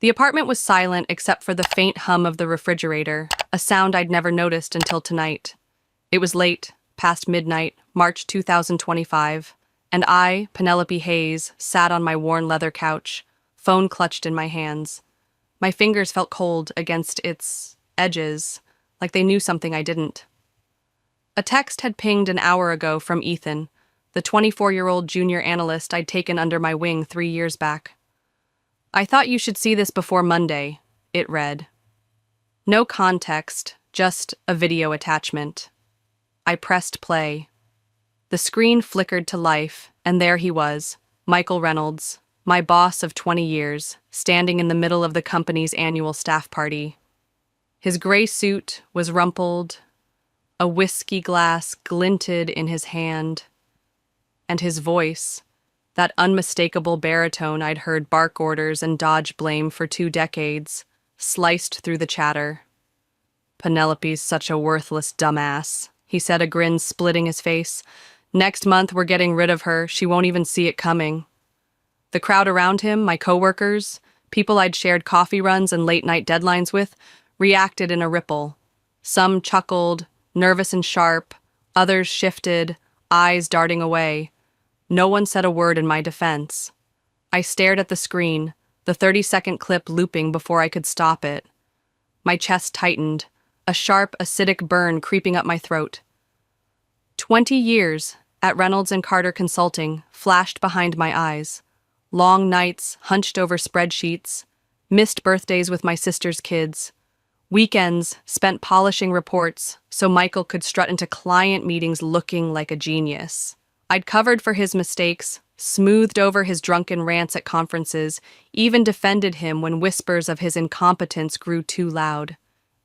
The apartment was silent except for the faint hum of the refrigerator, a sound I'd never noticed until tonight. It was late, past midnight, March 2025, and I, Penelope Hayes, sat on my worn leather couch, phone clutched in my hands. My fingers felt cold against its edges, like they knew something I didn't. A text had pinged an hour ago from Ethan, the 24-year-old junior analyst I'd taken under my wing 3 years back. "I thought you should see this before Monday," it read. No context, just a video attachment. I pressed play. The screen flickered to life, and there he was, Michael Reynolds, my boss of 20 years, standing in the middle of the company's annual staff party. His gray suit was rumpled, a whiskey glass glinted in his hand, and his voice, that unmistakable baritone I'd heard bark orders and dodge blame for 2 decades, sliced through the chatter. "Penelope's such a worthless dumbass," he said, a grin splitting his face. "Next month we're getting rid of her, she won't even see it coming." The crowd around him, my coworkers, people I'd shared coffee runs and late-night deadlines with, reacted in a ripple. Some chuckled, nervous and sharp, others shifted, eyes darting away. No one said a word in my defense. I stared at the screen, the 30-second clip looping before I could stop it. My chest tightened, a sharp, acidic burn creeping up my throat. 20 years at Reynolds and Carter Consulting flashed behind my eyes. Long nights hunched over spreadsheets, missed birthdays with my sister's kids, weekends spent polishing reports so Michael could strut into client meetings looking like a genius. I'd covered for his mistakes, smoothed over his drunken rants at conferences, even defended him when whispers of his incompetence grew too loud.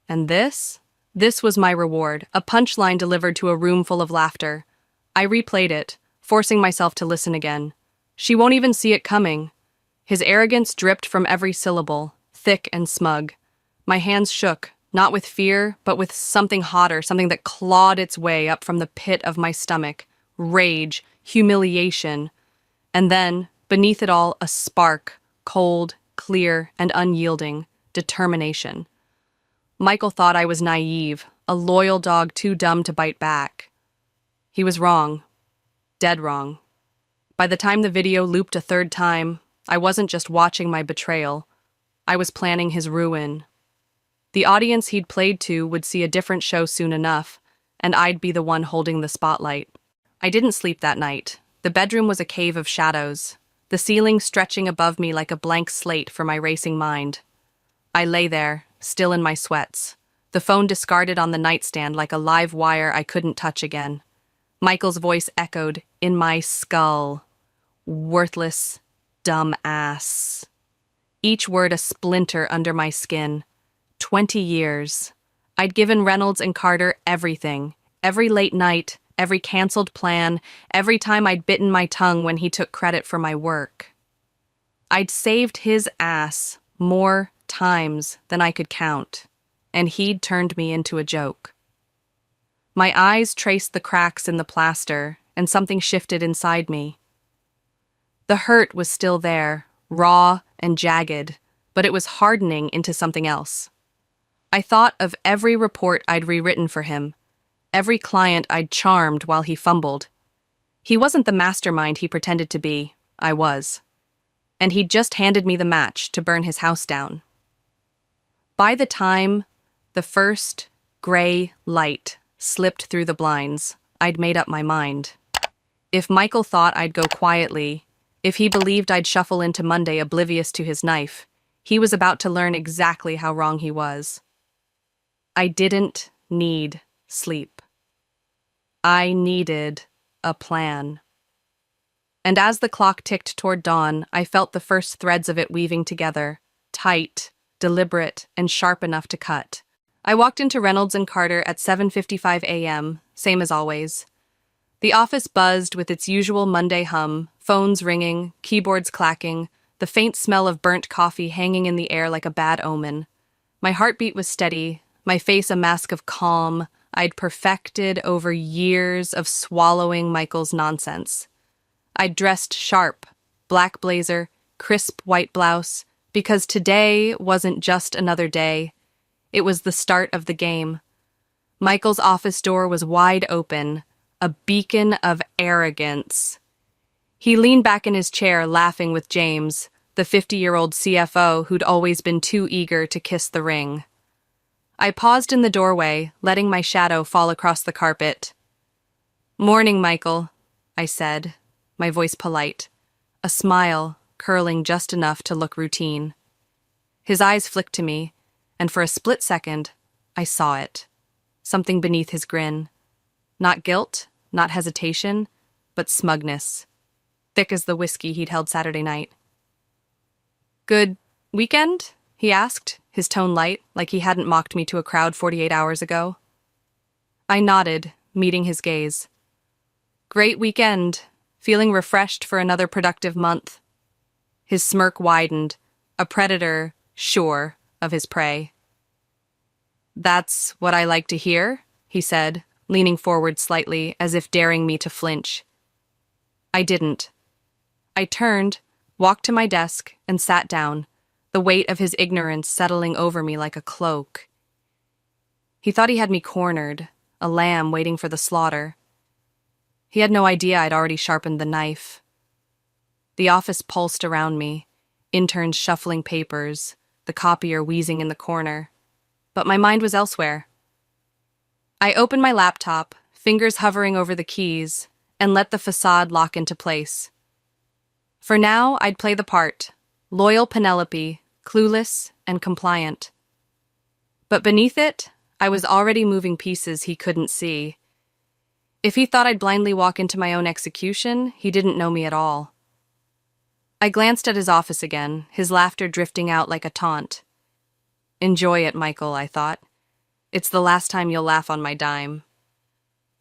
And this? This was my reward, a punchline delivered to a room full of laughter. I replayed it, forcing myself to listen again. "She won't even see it coming." His arrogance dripped from every syllable, thick and smug. My hands shook, not with fear, but with something hotter, something that clawed its way up from the pit of my stomach. Rage, humiliation, and then, beneath it all, a spark, cold, clear, and unyielding, determination. Michael thought I was naive, a loyal dog too dumb to bite back. He was wrong. Dead wrong. By the time the video looped a 3rd time, I wasn't just watching my betrayal. I was planning his ruin. The audience he'd played to would see a different show soon enough, and I'd be the one holding the spotlight. I didn't sleep that night. The bedroom was a cave of shadows, the ceiling stretching above me like a blank slate for my racing mind. I lay there, still in my sweats, the phone discarded on the nightstand like a live wire I couldn't touch again. Michael's voice echoed in my skull. "Worthless, dumb ass." Each word a splinter under my skin. 20 years. I'd given Reynolds and Carter everything. Every late night, every canceled plan, every time I'd bitten my tongue when he took credit for my work. I'd saved his ass more times than I could count, and he'd turned me into a joke. My eyes traced the cracks in the plaster, and something shifted inside me. The hurt was still there, raw and jagged, but it was hardening into something else. I thought of every report I'd rewritten for him, every client I'd charmed while he fumbled. He wasn't the mastermind he pretended to be. I was. And he'd just handed me the match to burn his house down. By the time the first gray light slipped through the blinds, I'd made up my mind. If Michael thought I'd go quietly, if he believed I'd shuffle into Monday oblivious to his knife, he was about to learn exactly how wrong he was. I didn't need sleep. I needed a plan. And as the clock ticked toward dawn, I felt the first threads of it weaving together, tight, deliberate, and sharp enough to cut. I walked into Reynolds and Carter at 7:55 a.m., same as always. The office buzzed with its usual Monday hum, phones ringing, keyboards clacking, the faint smell of burnt coffee hanging in the air like a bad omen. My heartbeat was steady, my face a mask of calm I'd perfected over years of swallowing Michael's nonsense. I'd dressed sharp, black blazer, crisp white blouse, Because today wasn't just another day. It was the start of the game. Michael's office door was wide open, a beacon of arrogance. He leaned back in his chair, laughing with James, the 50-year-old CFO who'd always been too eager to kiss the ring. I paused in the doorway, letting my shadow fall across the carpet. "Morning, Michael," I said, my voice polite, a smile curling just enough to look routine. His eyes flicked to me, and for a split second, I saw it. Something beneath his grin. Not guilt, not hesitation, but smugness. Thick as the whiskey he'd held Saturday night. "Good weekend?" he asked, his tone light, like he hadn't mocked me to a crowd 48 hours ago. I nodded, meeting his gaze. "Great weekend. Feeling refreshed for another productive month." His smirk widened, a predator sure of his prey. "That's what I like to hear," he said, leaning forward slightly as if daring me to flinch. I didn't. I turned, walked to my desk, and sat down, the weight of his ignorance settling over me like a cloak. He thought he had me cornered, a lamb waiting for the slaughter. He had no idea I'd already sharpened the knife. The office pulsed around me, interns shuffling papers, the copier wheezing in the corner. But my mind was elsewhere. I opened my laptop, fingers hovering over the keys, and let the facade lock into place. For now, I'd play the part, loyal Penelope, clueless and compliant. But beneath it, I was already moving pieces he couldn't see. If he thought I'd blindly walk into my own execution, he didn't know me at all. I glanced at his office again, his laughter drifting out like a taunt. "Enjoy it, Michael," I thought. "It's the last time you'll laugh on my dime."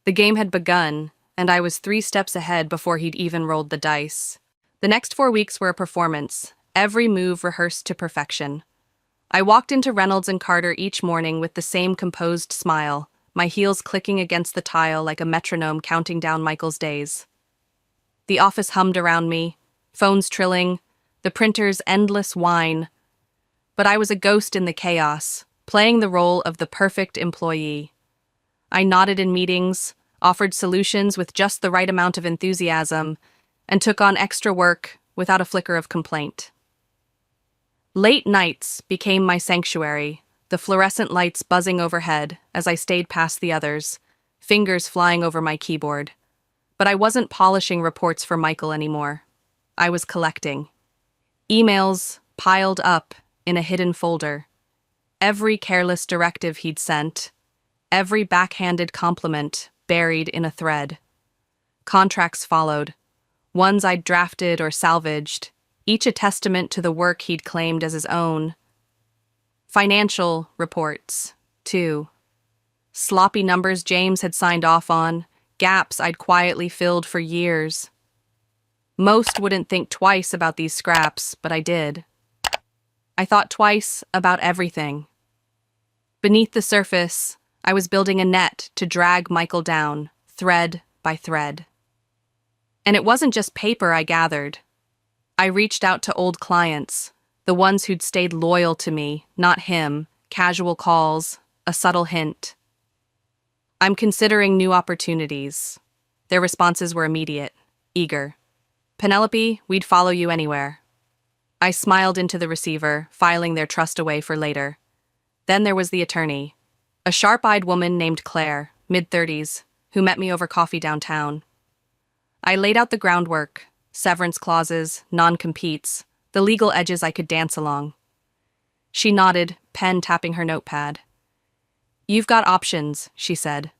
The game had begun, and I was 3 steps ahead before he'd even rolled the dice. The next 4 weeks were a performance, every move rehearsed to perfection. I walked into Reynolds and Carter each morning with the same composed smile, my heels clicking against the tile like a metronome counting down Michael's days. The office hummed around me, phones trilling, the printer's endless whine. But I was a ghost in the chaos, playing the role of the perfect employee. I nodded in meetings, offered solutions with just the right amount of enthusiasm, and took on extra work without a flicker of complaint. Late nights became my sanctuary, the fluorescent lights buzzing overhead as I stayed past the others, fingers flying over my keyboard. But I wasn't polishing reports for Michael anymore. I was collecting. Emails piled up in a hidden folder. Every careless directive he'd sent, every backhanded compliment buried in a thread. Contracts followed, ones I'd drafted or salvaged, each a testament to the work he'd claimed as his own. Financial reports, too. Sloppy numbers James had signed off on, gaps I'd quietly filled for years. Most wouldn't think twice about these scraps, but I did. I thought twice about everything. Beneath the surface, I was building a net to drag Michael down, thread by thread. And it wasn't just paper I gathered. I reached out to old clients, the ones who'd stayed loyal to me, not him, casual calls, a subtle hint. "I'm considering new opportunities." Their responses were immediate, eager. "Penelope, we'd follow you anywhere." I smiled into the receiver, filing their trust away for later. Then there was the attorney, a sharp-eyed woman named Claire, mid-30s, who met me over coffee downtown. I laid out the groundwork, severance clauses, non-competes, the legal edges I could dance along. She nodded, pen tapping her notepad. "You've got options," she said.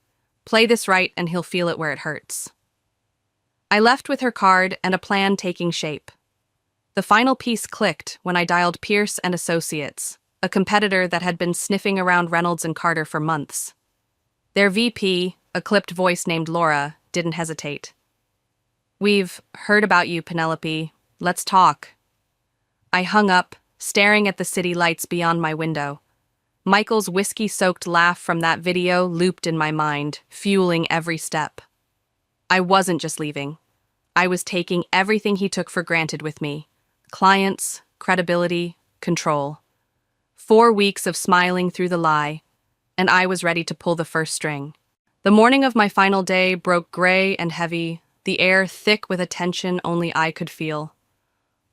"Play this right and he'll feel it where it hurts." I left with her card and a plan taking shape. The final piece clicked when I dialed Pierce and Associates, a competitor that had been sniffing around Reynolds and Carter for months. Their VP, a clipped voice named Laura, didn't hesitate. "We've heard about you, Penelope. Let's talk." I hung up, staring at the city lights beyond my window. Michael's whiskey-soaked laugh from that video looped in my mind, fueling every step. I wasn't just leaving. I was taking everything he took for granted with me. Clients, credibility, control. 4 weeks of smiling through the lie, and I was ready to pull the first string. The morning of my final day broke gray and heavy, the air thick with a tension only I could feel.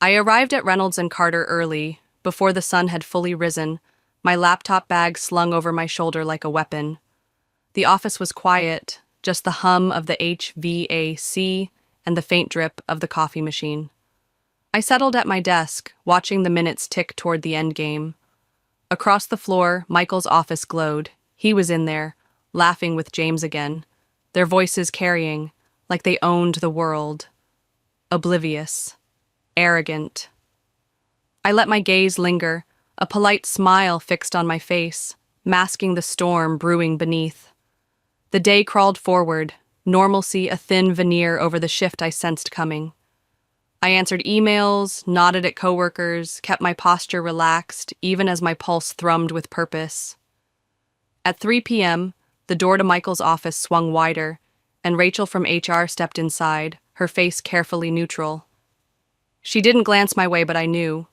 I arrived at Reynolds and Carter early, before the sun had fully risen, my laptop bag slung over my shoulder like a weapon. The office was quiet, just the hum of the HVAC and the faint drip of the coffee machine. I settled at my desk, watching the minutes tick toward the end game. Across the floor, Michael's office glowed. He was in there, laughing with James again, their voices carrying, like they owned the world. Oblivious. Arrogant. I let my gaze linger, a polite smile fixed on my face, masking the storm brewing beneath. The day crawled forward, normalcy a thin veneer over the shift I sensed coming. I answered emails, nodded at coworkers, kept my posture relaxed, even as my pulse thrummed with purpose. At 3 p.m., the door to Michael's office swung wider, and Rachel from HR stepped inside, her face carefully neutral. She didn't glance my way, but I knew.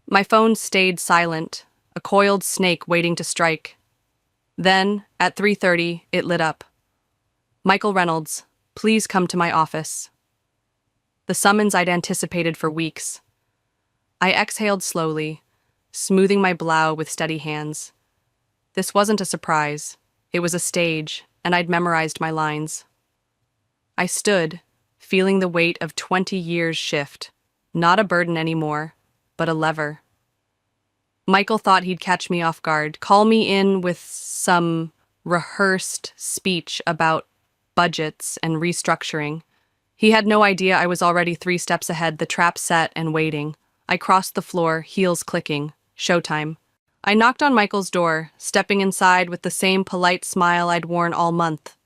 My phone stayed silent, a coiled snake waiting to strike. Then, at 3:30, it lit up. Michael Reynolds, please come to my office. The summons I'd anticipated for weeks. I exhaled slowly, smoothing my brow with steady hands. This wasn't a surprise. It was a stage, and I'd memorized my lines. I stood, feeling the weight of 20 years shift, not a burden anymore, but a lever. Michael thought he'd catch me off guard, call me in with some rehearsed speech about budgets and restructuring. He had no idea I was already 3 steps ahead, the trap set and waiting. I crossed the floor, heels clicking. Showtime. I knocked on Michael's door, stepping inside with the same polite smile I'd worn all month.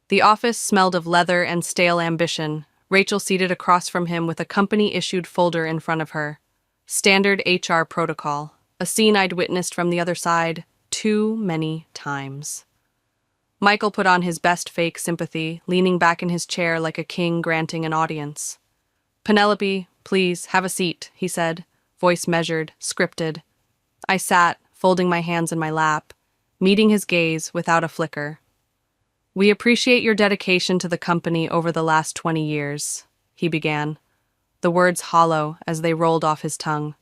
The office smelled of leather and stale ambition, Rachel seated across from him with a company-issued folder in front of her. Standard HR protocol, a scene I'd witnessed from the other side too many times. Michael put on his best fake sympathy, leaning back in his chair like a king granting an audience. "Penelope, please, have a seat," he said, voice measured, scripted. I sat, folding my hands in my lap, meeting his gaze without a flicker. "We appreciate your dedication to the company over the last 20 years, he began, the words hollow as they rolled off his tongue.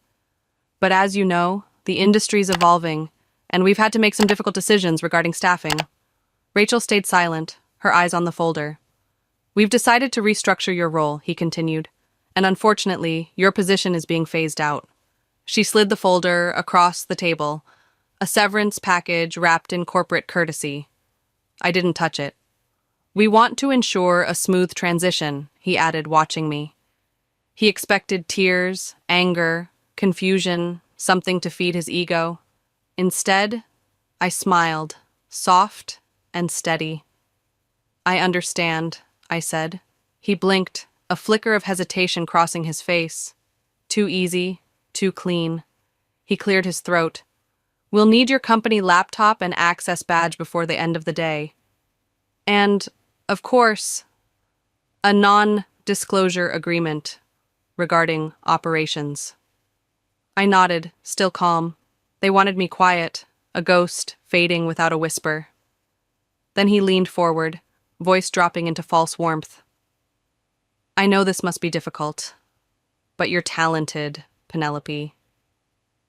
"But as you know, the industry's evolving, and we've had to make some difficult decisions regarding staffing." Rachel stayed silent, her eyes on the folder. "We've decided to restructure your role," he continued, "and unfortunately, your position is being phased out." She slid the folder across the table, a severance package wrapped in corporate courtesy. I didn't touch it. "We want to ensure a smooth transition," he added, watching me. He expected tears, anger, confusion, something to feed his ego. Instead, I smiled, soft and steady. "I understand," I said. He blinked, a flicker of hesitation crossing his face. Too easy, too clean. He cleared his throat. "We'll need your company laptop and access badge before the end of the day. And, of course, a non-disclosure agreement regarding operations." I nodded, still calm. They wanted me quiet, a ghost fading without a whisper. Then he leaned forward, voice dropping into false warmth. "I know this must be difficult, but you're talented, Penelope.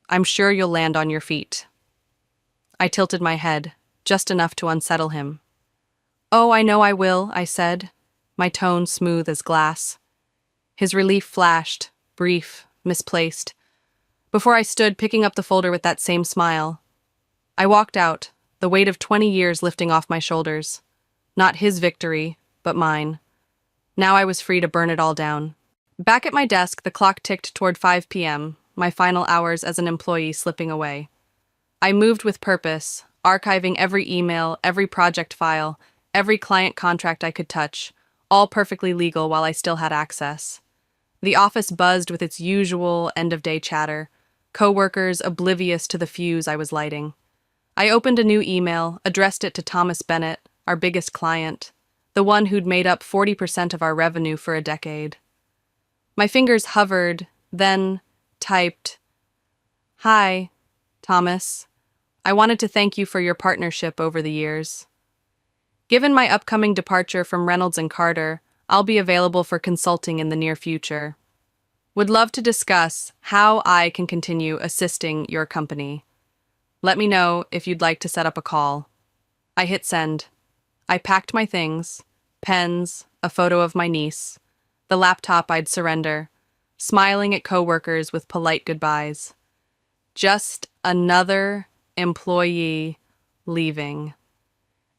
I'm sure you'll land on your feet." I tilted my head, just enough to unsettle him. "Oh, I know I will," I said, my tone smooth as glass. His relief flashed, brief, misplaced, before I stood picking up the folder with that same smile. I walked out, the weight of 20 years lifting off my shoulders. Not his victory, but mine. Now I was free to burn it all down. Back at my desk, the clock ticked toward 5 p.m., my final hours as an employee slipping away. I moved with purpose, archiving every email, every project file, every client contract I could touch, all perfectly legal while I still had access. The office buzzed with its usual end-of-day chatter, coworkers oblivious to the fuse I was lighting. I opened a new email, addressed it to Thomas Bennett, our biggest client, the one who'd made up 40% of our revenue for a decade. My fingers hovered, then typed, Hi, Thomas. I wanted to thank you for your partnership over the years. Given my upcoming departure from Reynolds and Carter, I'll be available for consulting in the near future. Would love to discuss how I can continue assisting your company. Let me know if you'd like to set up a call. I hit send. I packed my things, pens, a photo of my niece, the laptop I'd surrender, smiling at coworkers with polite goodbyes. Just another employee leaving.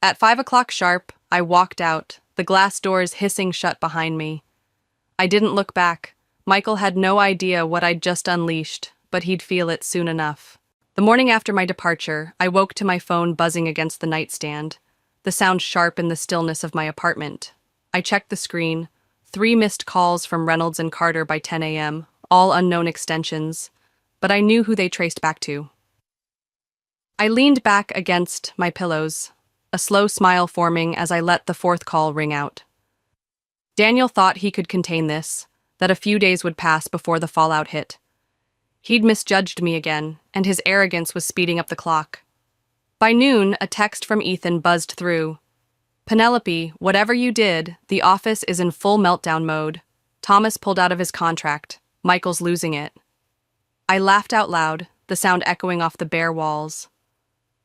At 5 o'clock sharp, I walked out, the glass doors hissing shut behind me. I didn't look back. Michael had no idea what I'd just unleashed, but he'd feel it soon enough. The morning after my departure, I woke to my phone buzzing against the nightstand, the sound sharp in the stillness of my apartment. I checked the screen. 3 missed calls from Reynolds and Carter by 10 a.m., all unknown extensions, but I knew who they traced back to. I leaned back against my pillows, a slow smile forming as I let the 4th call ring out. Daniel thought he could contain this, that a few days would pass before the fallout hit. He'd misjudged me again, and his arrogance was speeding up the clock. By noon, a text from Ethan buzzed through. Penelope, whatever you did, the office is in full meltdown mode. Thomas pulled out of his contract. Michael's losing it. I laughed out loud, the sound echoing off the bare walls.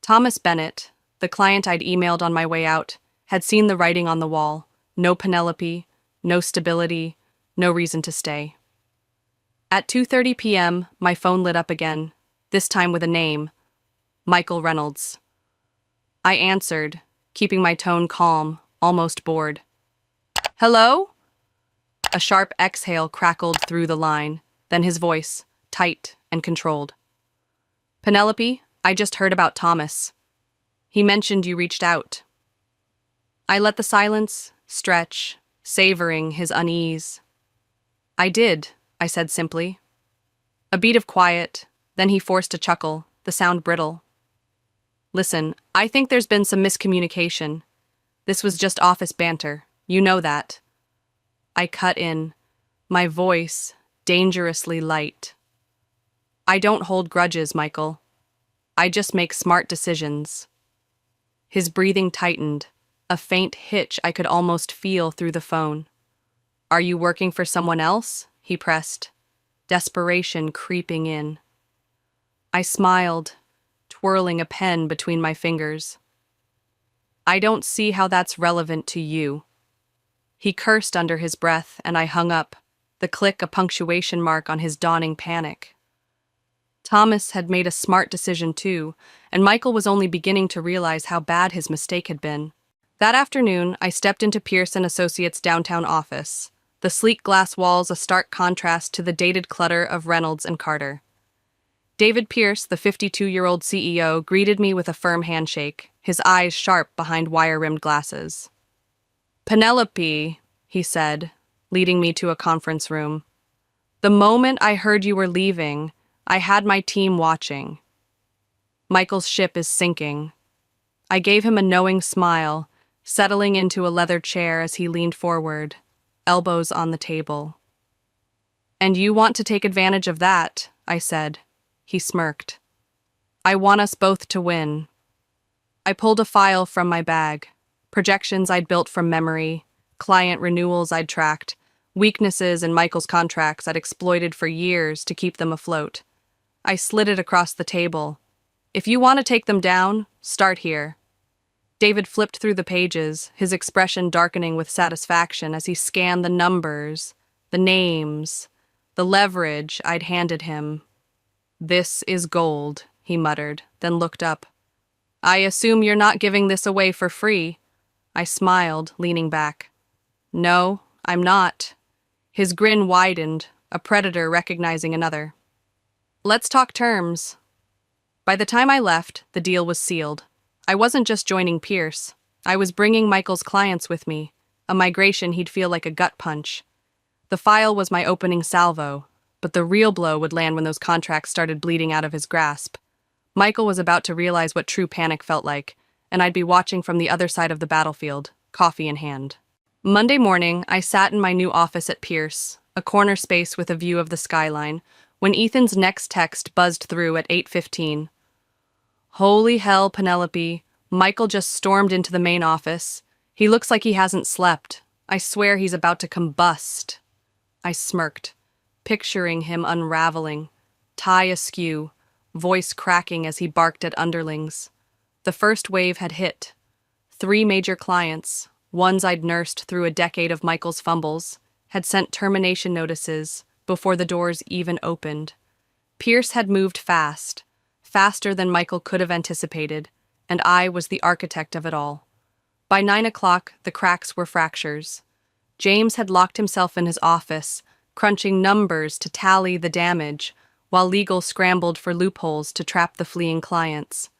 Thomas Bennett, the client I'd emailed on my way out, had seen the writing on the wall. No Penelope, no stability, no reason to stay. At 2:30 p.m., my phone lit up again, this time with a name, Michael Reynolds. I answered, keeping my tone calm, almost bored. Hello? A sharp exhale crackled through the line, then his voice, tight and controlled. Penelope, I just heard about Thomas. He mentioned you reached out. I let the silence stretch, savoring his unease. I did, I said simply. A beat of quiet, then he forced a chuckle, the sound brittle. Listen, I think there's been some miscommunication. This was just office banter. You know that. I cut in, my voice dangerously light. I don't hold grudges, Michael. I just make smart decisions. His breathing tightened, a faint hitch I could almost feel through the phone. Are you working for someone else? He pressed, desperation creeping in. I smiled, twirling a pen between my fingers. I don't see how that's relevant to you. He cursed under his breath, and I hung up, the click a punctuation mark on his dawning panic. Thomas had made a smart decision too, and Michael was only beginning to realize how bad his mistake had been. That afternoon, I stepped into Pierce & Associates' downtown office, the sleek glass walls a stark contrast to the dated clutter of Reynolds and Carter. David Pierce, the 52-year-old CEO, greeted me with a firm handshake, his eyes sharp behind wire-rimmed glasses. Penelope, he said, leading me to a conference room. The moment I heard you were leaving, I had my team watching. Michael's ship is sinking. I gave him a knowing smile, settling into a leather chair as he leaned forward, elbows on the table. And you want to take advantage of that, I said. He smirked. I want us both to win. I pulled a file from my bag, projections I'd built from memory, client renewals I'd tracked, weaknesses in Michael's contracts I'd exploited for years to keep them afloat. I slid it across the table. If you want to take them down, start here. David flipped through the pages, his expression darkening with satisfaction as he scanned the numbers, the names, the leverage I'd handed him. This is gold, he muttered, then looked up. I assume you're not giving this away for free. I smiled, leaning back. No, I'm not. His grin widened, a predator recognizing another. Let's talk terms. By the time I left, the deal was sealed. I wasn't just joining Pierce. I was bringing Michael's clients with me, a migration he'd feel like a gut punch. The file was my opening salvo, but the real blow would land when those contracts started bleeding out of his grasp. Michael was about to realize what true panic felt like, and I'd be watching from the other side of the battlefield, coffee in hand. Monday morning, I sat in my new office at Pierce, a corner space with a view of the skyline, when Ethan's next text buzzed through at 8:15. Holy hell, Penelope. Michael just stormed into the main office. He looks like he hasn't slept. I swear he's about to combust. I smirked, picturing him unraveling, tie askew, voice cracking as he barked at underlings. The first wave had hit. 3 major clients, ones I'd nursed through a decade of Michael's fumbles, had sent termination notices before the doors even opened. Pierce had moved fast, faster than Michael could have anticipated, and I was the architect of it all. By 9 o'clock, the cracks were fractures. James had locked himself in his office, crunching numbers to tally the damage, while legal scrambled for loopholes to trap the fleeing clients.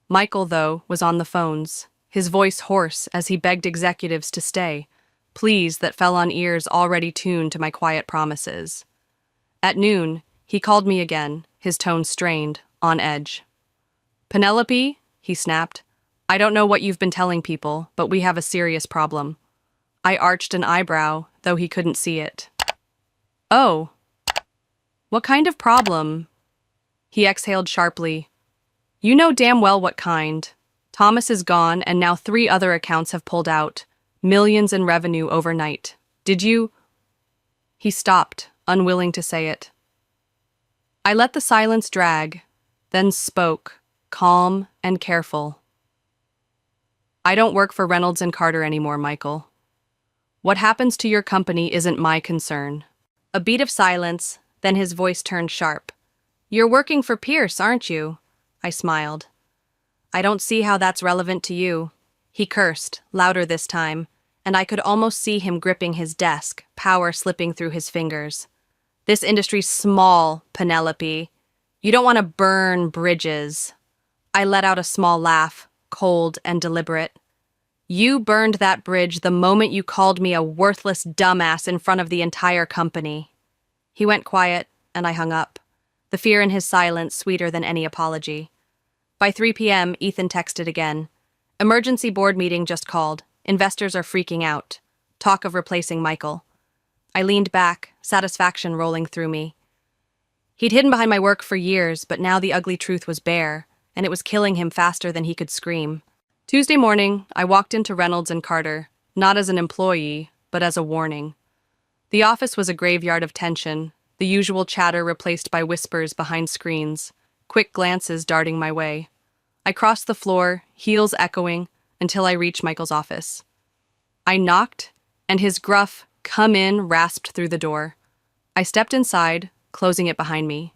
Michael, though, was on the phones, his voice hoarse as he begged executives to stay, pleas that fell on ears already tuned to my quiet promises. At noon, he called me again, his tone strained, on edge. Penelope, he snapped, I don't know what you've been telling people, but we have a serious problem. I arched an eyebrow, though he couldn't see it. Oh. What kind of problem? He exhaled sharply. You know damn well what kind. Thomas is gone, and now 3 other accounts have pulled out. Millions in revenue overnight. Did you? He stopped, unwilling to say it. I let the silence drag, then spoke, calm and careful. I don't work for Reynolds and Carter anymore, Michael. What happens to your company isn't my concern. A beat of silence, then his voice turned sharp. You're working for Pierce, aren't you? I smiled. I don't see how that's relevant to you. He cursed, louder this time, and I could almost see him gripping his desk, power slipping through his fingers. This industry's small, Penelope. You don't want to burn bridges. I let out a small laugh, cold and deliberate. You burned that bridge the moment you called me a worthless dumbass in front of the entire company. He went quiet, and I hung up, the fear in his silence sweeter than any apology. By 3 p.m., Ethan texted again. Emergency board meeting just called. Investors are freaking out. Talk of replacing Michael. I leaned back, satisfaction rolling through me. He'd hidden behind my work for years, but now the ugly truth was bare, and it was killing him faster than he could scream. Tuesday morning, I walked into Reynolds and Carter, not as an employee, but as a warning. The office was a graveyard of tension, the usual chatter replaced by whispers behind screens, quick glances darting my way. I crossed the floor, heels echoing, until I reached Michael's office. I knocked, and his gruff, "Come in," rasped through the door. I stepped inside, closing it behind me.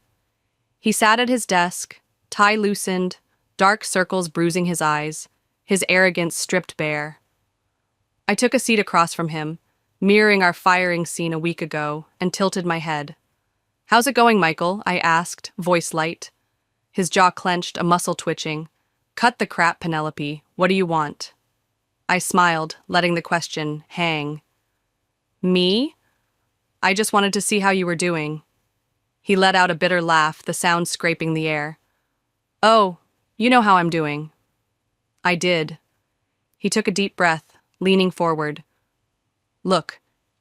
He sat at his desk, tie loosened, dark circles bruising his eyes, his arrogance stripped bare. I took a seat across from him, mirroring our firing scene a week ago, and tilted my head. How's it going, Michael? I asked, voice light. His jaw clenched, a muscle twitching. Cut the crap, Penelope. What do you want? I smiled, letting the question hang. Me? I just wanted to see how you were doing. He let out a bitter laugh, the sound scraping the air. Oh, you know how I'm doing. I did. He took a deep breath, leaning forward. Look,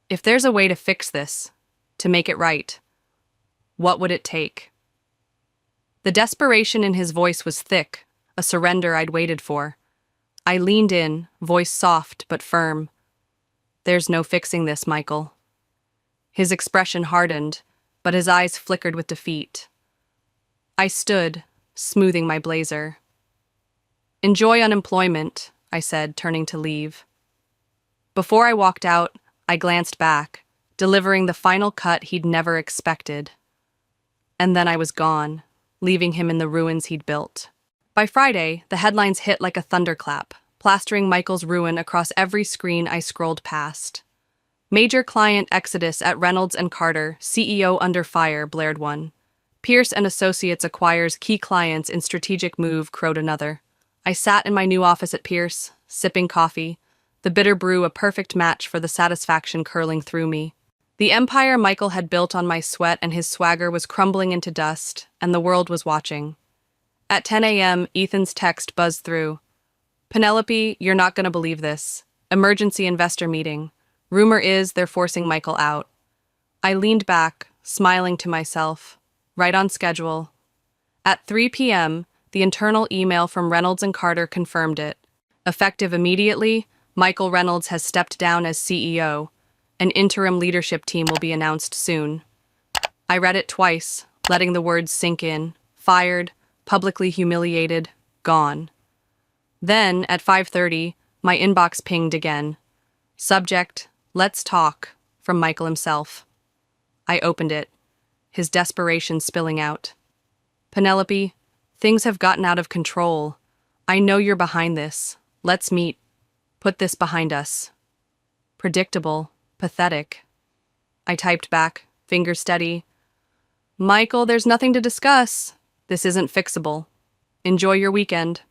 if there's a way to fix this, to make it right, what would it take? The desperation in his voice was thick, a surrender I'd waited for. I leaned in, voice soft but firm. There's no fixing this, Michael. His expression hardened, but his eyes flickered with defeat. I stood, smoothing my blazer. Enjoy unemployment, I said, turning to leave. Before I walked out, I glanced back, delivering the final cut he'd never expected. And then I was gone, leaving him in the ruins he'd built. By Friday, the headlines hit like a thunderclap, plastering Michael's ruin across every screen I scrolled past. Major client exodus at Reynolds and Carter, CEO under fire, blared one. Pierce and Associates acquires key clients in strategic move, crowed another. I sat in my new office at Pierce, sipping coffee, the bitter brew a perfect match for the satisfaction curling through me. The empire Michael had built on my sweat and his swagger was crumbling into dust, and the world was watching. At 10 a.m., Ethan's text buzzed through. Penelope, you're not going to believe this. Emergency investor meeting. Rumor is they're forcing Michael out. I leaned back, smiling to myself. right on schedule. At 3 p.m., the internal email from Reynolds and Carter confirmed it. Effective immediately, Michael Reynolds has stepped down as CEO. An interim leadership team will be announced soon. I read it twice, letting the words sink in. Fired, publicly humiliated, gone. Then, at 5:30, my inbox pinged again. Subject, let's talk, from Michael himself. I opened it, his desperation spilling out. Penelope, things have gotten out of control. I know you're behind this. Let's meet. Put this behind us. Predictable, pathetic. I typed back, finger steady. Michael, there's nothing to discuss. This isn't fixable. Enjoy your weekend.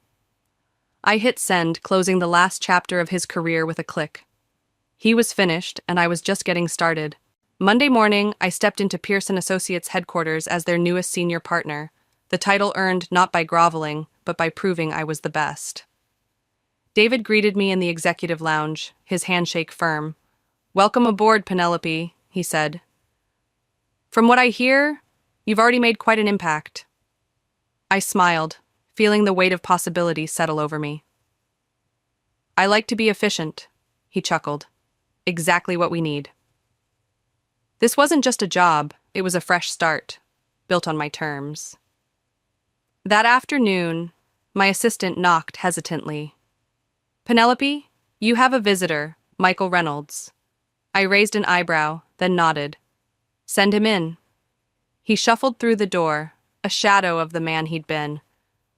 I hit send, closing the last chapter of his career with a click. He was finished, and I was just getting started. Monday morning, I stepped into Pearson Associates headquarters as their newest senior partner, the title earned not by groveling, but by proving I was the best. David greeted me in the executive lounge, his handshake firm. Welcome aboard, Penelope, he said. From what I hear, you've already made quite an impact. I smiled, feeling the weight of possibility settle over me. I like to be efficient, he chuckled. Exactly what we need. This wasn't just a job, it was a fresh start, built on my terms. That afternoon, my assistant knocked hesitantly. Penelope, you have a visitor, Michael Reynolds. I raised an eyebrow, then nodded. Send him in. He shuffled through the door, a shadow of the man he'd been.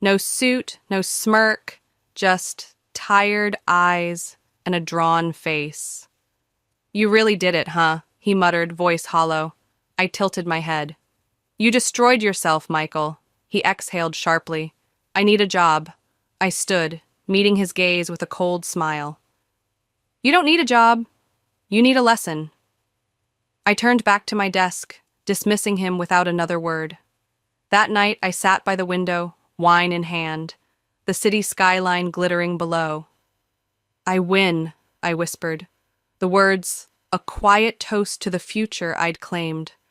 No suit, no smirk, just tired eyes and a drawn face. You really did it, huh? He muttered, voice hollow. I tilted my head. You destroyed yourself, Michael. He exhaled sharply. I need a job. I stood, meeting his gaze with a cold smile. You don't need a job. You need a lesson. I turned back to my desk, dismissing him without another word. That night I sat by the window, wine in hand, the city skyline glittering below. I win, I whispered. The words, a quiet toast to the future I'd claimed,